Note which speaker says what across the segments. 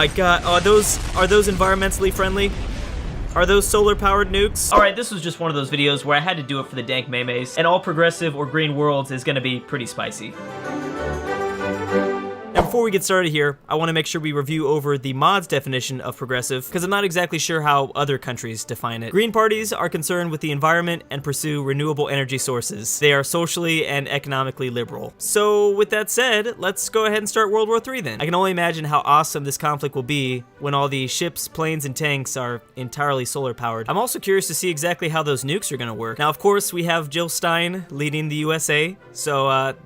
Speaker 1: My god, are those environmentally friendly? Are those solar-powered nukes? Alright, this was just one of those videos where I had to do it for the dank memes, and all progressive or green worlds is gonna be pretty spicy. Now before we get started here, I want to make sure we review over the mod's definition of progressive, because I'm not exactly sure how other countries define it. Green parties are concerned with the environment and pursue renewable energy sources. They are socially and economically liberal. So with that said, let's go ahead and start World War III then. I can only imagine how awesome this conflict will be when all the ships, planes, and tanks are entirely solar powered. I'm also curious to see exactly how those nukes are going to work. Now of course we have Jill Stein leading the USA, so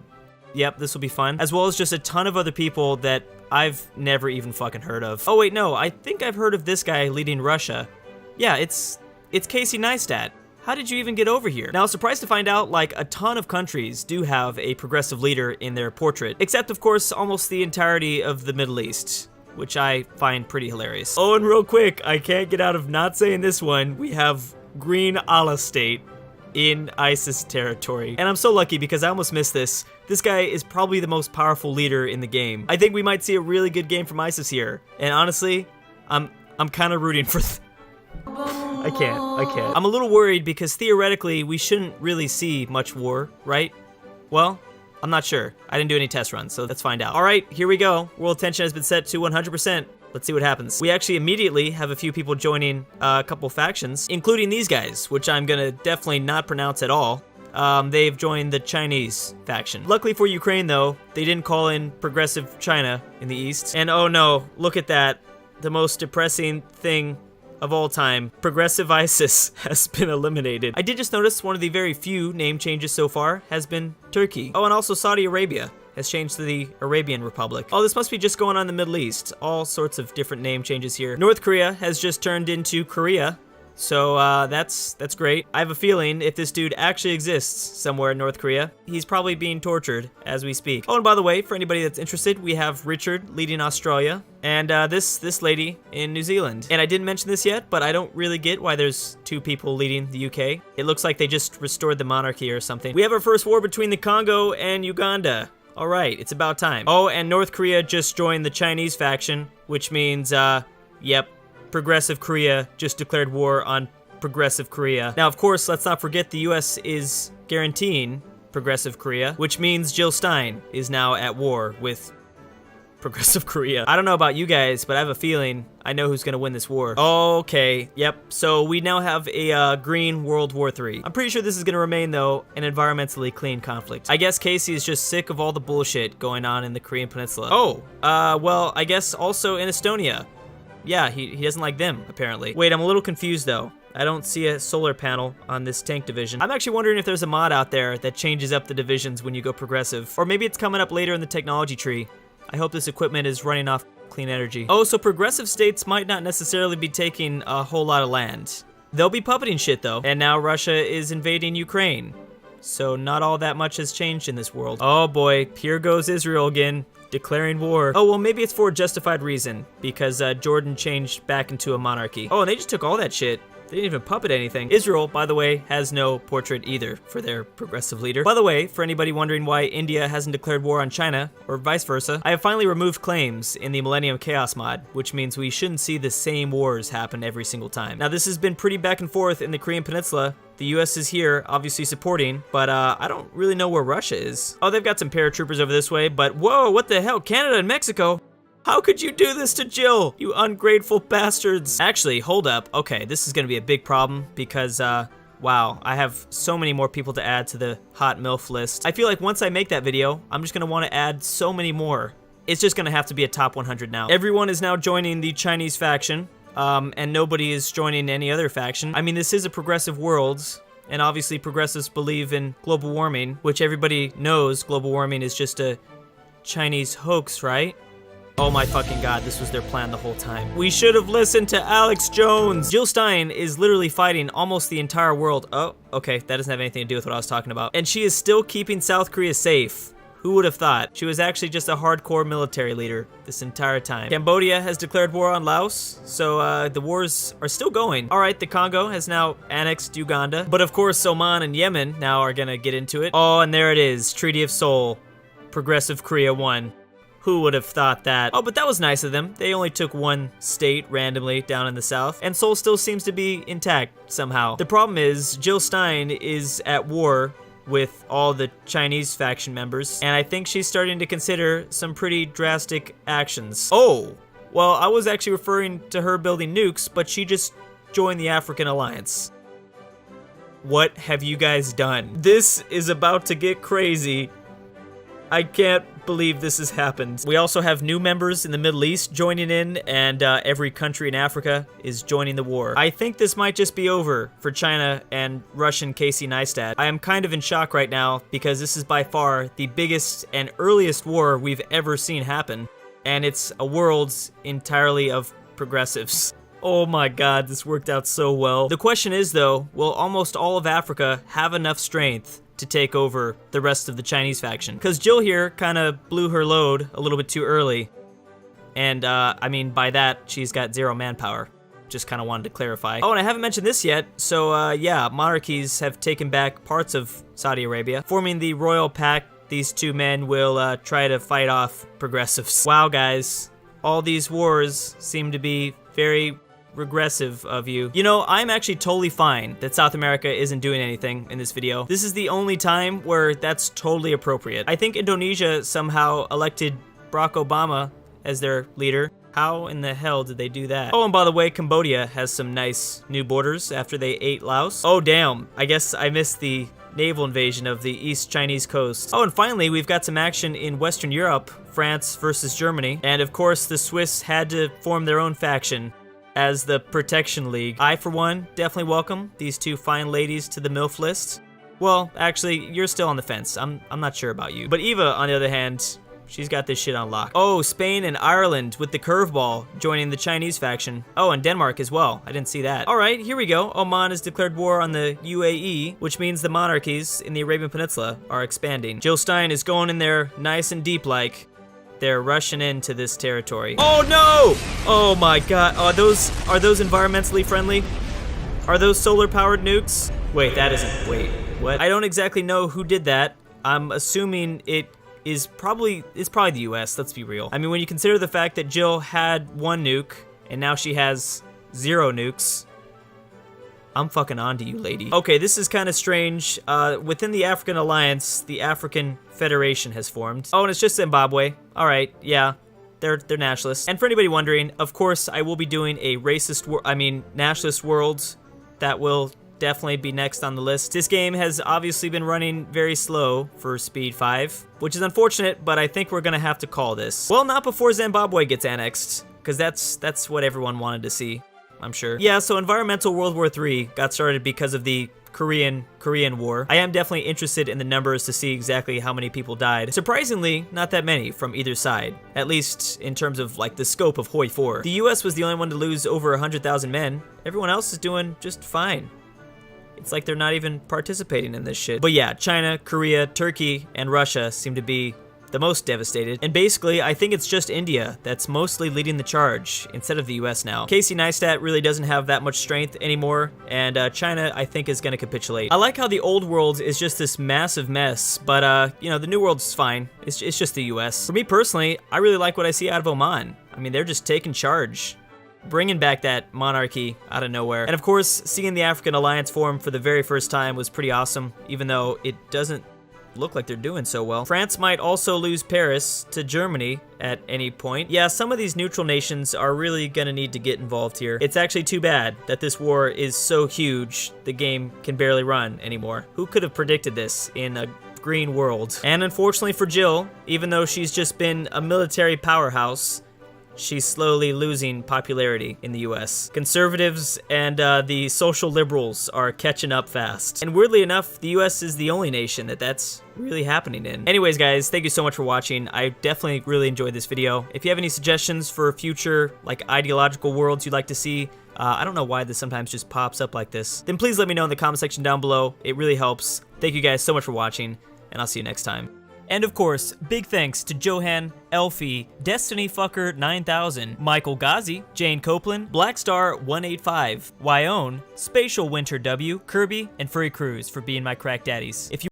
Speaker 1: yep, this will be fun. As well as just a ton of other people that I've never even fucking heard of. Oh wait, no, I think I've heard of this guy leading Russia. Yeah, it's Casey Neistat. How did you even get over here? Now, surprised to find out, like, a ton of countries do have a progressive leader in their portrait. Except, of course, almost the entirety of the Middle East, which I find pretty hilarious. Oh, and real quick, I can't get out of not saying this one. We have Green Allah State in ISIS territory. And I'm so lucky because I almost missed this. This guy is probably the most powerful leader in the game. I think we might see a really good game from ISIS here. And honestly, I'm kind of rooting for I can't. I'm a little worried because theoretically we shouldn't really see much war, right? Well, I'm not sure. I didn't do any test runs, so let's find out. All right, here we go. World tension has been set to 100%. Let's see what happens. We actually immediately have a few people joining a couple factions, including these guys, which I'm gonna definitely not pronounce at all. They've joined the Chinese faction. Luckily for Ukraine, though, they didn't call in progressive China in the east. And oh no, look at that. The most depressing thing of all time. Progressive ISIS has been eliminated. I did just notice one of the very few name changes so far has been Turkey. Oh, and also Saudi Arabia has changed to the Arabian Republic. Oh, this must be just going on in the Middle East. All sorts of different name changes here. North Korea has just turned into Korea. So, that's great. I have a feeling if this dude actually exists somewhere in North Korea, he's probably being tortured as we speak. Oh, and by the way, for anybody that's interested, we have Richard leading Australia, and this lady in New Zealand. And I didn't mention this yet, but I don't really get why there's two people leading the UK. It looks like they just restored the monarchy or something. We have our first war between the Congo and Uganda. All right, it's about time. Oh, and North Korea just joined the Chinese faction, which means, yep, Progressive Korea just declared war on Progressive Korea. Now, of course, let's not forget the US is guaranteeing Progressive Korea, which means Jill Stein is now at war with Progressive Korea. I don't know about you guys, but I have a feeling I know who's gonna win this war. Okay, yep, so we now have a green World War III. I'm pretty sure this is gonna remain, though, an environmentally clean conflict. I guess Casey is just sick of all the bullshit going on in the Korean Peninsula. Oh, well, I guess also in Estonia. Yeah, he doesn't like them, apparently. Wait, I'm a little confused, though. I don't see a solar panel on this tank division. I'm actually wondering if there's a mod out there that changes up the divisions when you go progressive. Or maybe it's coming up later in the technology tree. I hope this equipment is running off clean energy. Oh, so progressive states might not necessarily be taking a whole lot of land. They'll be puppeting shit, though. And now Russia is invading Ukraine. So not all that much has changed in this world. Oh boy, here goes Israel again. Declaring war. Oh, well, maybe it's for a justified reason, because Jordan changed back into a monarchy. Oh, and they just took all that shit. They didn't even puppet anything. Israel, by the way, has no portrait either for their progressive leader. By the way, for anybody wondering why India hasn't declared war on China, or vice versa, I have finally removed claims in the Millennium Chaos mod, which means we shouldn't see the same wars happen every single time. Now, this has been pretty back and forth in the Korean Peninsula. The US is here, obviously supporting, but I don't really know where Russia is. Oh, they've got some paratroopers over this way, but whoa, what the hell? Canada and Mexico? How could you do this to Jill, you ungrateful bastards? Actually, hold up. Okay, this is gonna be a big problem because, wow, I have so many more people to add to the hot MILF list. I feel like once I make that video, I'm just gonna wanna add so many more. It's just gonna have to be a top 100 now. Everyone is now joining the Chinese faction. And nobody is joining any other faction. I mean, this is a progressive world, and obviously progressives believe in global warming, which everybody knows global warming is just a Chinese hoax, right? Oh my fucking god, this was their plan the whole time. We should have listened to Alex Jones. Jill Stein is literally fighting almost the entire world. Oh, okay, that doesn't have anything to do with what I was talking about. And she is still keeping South Korea safe. Who would have thought? She was actually just a hardcore military leader this entire time. Cambodia has declared war on Laos, so the wars are still going. All right, the Congo has now annexed Uganda, but of course Oman and Yemen now are gonna get into it. Oh, and there it is, Treaty of Seoul. Progressive Korea won. Who would have thought that? Oh, but that was nice of them. They only took one state randomly down in the south, and Seoul still seems to be intact somehow. The problem is, Jill Stein is at war with all the Chinese faction members, and I think she's starting to consider some pretty drastic actions. Oh, well, I was actually referring to her building nukes, but she just joined the African Alliance. What have you guys done? This is about to get crazy. I can't believe this has happened. We also have new members in the Middle East joining in, and every country in Africa is joining the war. I think this might just be over for China and Russian Casey Neistat. I am kind of in shock right now because this is by far the biggest and earliest war we've ever seen happen, and it's a world entirely of progressives. Oh my god, this worked out so well. The question is though, will almost all of Africa have enough strength to take over the rest of the Chinese faction? Because Jill here kind of blew her load a little bit too early. And, I mean, by that, she's got 0 manpower. Just kind of wanted to clarify. Oh, and I haven't mentioned this yet, so, yeah, monarchies have taken back parts of Saudi Arabia. Forming the royal pact, these two men will, try to fight off progressives. Wow, guys. All these wars seem to be very regressive of you. You know, I'm actually totally fine that South America isn't doing anything in this video. This is the only time where that's totally appropriate. I think Indonesia somehow elected Barack Obama as their leader. How in the hell did they do that? Oh, and by the way, Cambodia has some nice new borders after they ate Laos. Oh, damn. I guess I missed the naval invasion of the East Chinese coast. Oh, and finally, we've got some action in Western Europe, France versus Germany. And of course, the Swiss had to form their own faction as the Protection League. I, for one, definitely welcome these two fine ladies to the MILF list. Well, actually, you're still on the fence. I'm not sure about you. But Eva, on the other hand, she's got this shit on lock. Oh, Spain and Ireland with the curveball joining the Chinese faction. Oh, and Denmark as well. I didn't see that. All right, here we go. Oman has declared war on the UAE, which means the monarchies in the Arabian Peninsula are expanding. Jill Stein is going in there nice and deep like. They're rushing into this territory. Oh no! Oh my god. Are those environmentally friendly? Are those solar powered nukes? Wait, that isn't. Wait, what? I don't exactly know who did that. I'm assuming it's probably the US, let's be real. I mean, when you consider the fact that Jill had 1 nuke and now she has 0 nukes, I'm fucking on to you, lady. Okay, this is kind of strange. Within the African Alliance, the African Federation has formed. Oh, and it's just Zimbabwe. All right, yeah, they're nationalists. And for anybody wondering, of course, I will be doing a nationalist world. That will definitely be next on the list. This game has obviously been running very slow for Speed 5, which is unfortunate, but I think we're gonna have to call this. Well, not before Zimbabwe gets annexed, because that's what everyone wanted to see, I'm sure. Yeah, so environmental World War III got started because of the Korean War. I am definitely interested in the numbers to see exactly how many people died. Surprisingly, not that many from either side, at least in terms of like the scope of HOI4. The US was the only one to lose over 100,000 men. Everyone else is doing just fine. It's like they're not even participating in this shit. But yeah, China, Korea, Turkey, and Russia seem to be the most devastated. And basically, I think it's just India that's mostly leading the charge instead of the US now. Casey Neistat really doesn't have that much strength anymore, and China, I think, is gonna capitulate. I like how the old world is just this massive mess, but you know, the new world's fine. It's just the US. For me personally, I really like what I see out of Oman. I mean, they're just taking charge, bringing back that monarchy out of nowhere. And of course, seeing the African Alliance form for the very first time was pretty awesome, even though it doesn't look like they're doing so well. France might also lose Paris to Germany at any point. Yeah, some of these neutral nations are really gonna need to get involved here. It's actually too bad that this war is so huge, the game can barely run anymore. Who could have predicted this in a green world? And unfortunately for Jill, even though she's just been a military powerhouse, she's slowly losing popularity in the US. Conservatives and the social liberals are catching up fast. And weirdly enough, the US is the only nation that's really happening in. Anyways, guys, thank you so much for watching. I definitely really enjoyed this video. If you have any suggestions for future, like, ideological worlds you'd like to see, I don't know why this sometimes just pops up like this, then please let me know in the comment section down below. It really helps. Thank you guys so much for watching, and I'll see you next time. And of course, big thanks to Johan, Elfie, Destiny Fucker 9000, Michael Ghazi, Jane Copeland, Blackstar 185, Wyone, Spatial Winter W, Kirby, and Furry Cruz for being my crack daddies. If you